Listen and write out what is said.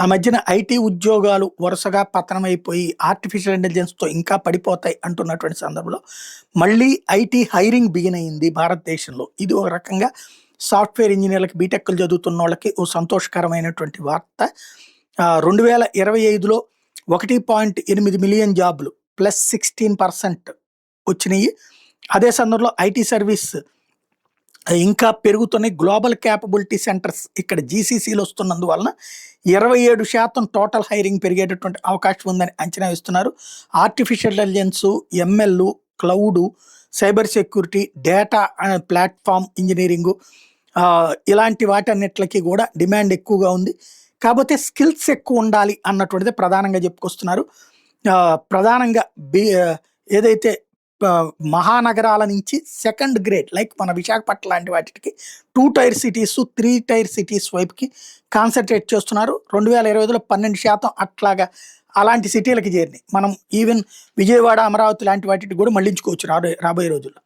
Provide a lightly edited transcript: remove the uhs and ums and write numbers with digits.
ఆ మధ్యన ఐటీ ఉద్యోగాలు వరుసగా పతనమైపోయి ఆర్టిఫిషియల్ ఇంటెలిజెన్స్‌తో ఇంకా పడిపోతాయి అంటున్నటువంటి సందర్భంలో, మళ్ళీ ఐటీ హైరింగ్ బిగిన్ అయింది భారతదేశంలో. ఇది ఒక రకంగా సాఫ్ట్‌వేర్ ఇంజినీర్లకి బీటెక్‌లు చదువుతున్నోళ్ళకి ఓ సంతోషకరమైనటువంటి వార్త. 2025లో 1.8 మిలియన్ జాబ్‌లు ప్లస్ 16% వచ్చినియి. అదే సందర్భంలో ఐటీ సర్వీస్ ఇంకా పెరుగుతున్నాయి. గ్లోబల్ క్యాపబిలిటీ సెంటర్స్ ఇక్కడ జీసీసీలు వస్తున్నందువలన 27% టోటల్ హైరింగ్ పెరిగేటటువంటి అవకాశం ఉందని అంచనా వేస్తున్నారు. Artificial intelligence, ML, cloud, cyber security, data platform engineering ఇలాంటి వాటన్నిట్లకి కూడా డిమాండ్ ఎక్కువగా ఉంది. కాపోతే స్కిల్స్ ఎక్కువుండాలి అన్నటువంటిది ప్రధానంగా చెప్పుకొస్తున్నారు. ప్రధానంగా ఏదైతే మహానగరాల నుంచి సెకండ్ గ్రేడ్ లైక్ మన విశాఖపట్నం లాంటి వాటికి 2 టైర్ సిటీస్, 3 టైర్ సిటీస్ వైపుకి కాన్సంట్రేట్ చేస్తున్నారు. 2025లో 12% అట్లాగా అలాంటి సిటీలకి చేరినాయి. మనం ఈవెన్ విజయవాడ, అమరావతి లాంటి వాటికి కూడా మళ్లించుకోవచ్చు రాబోయే రోజుల్లో.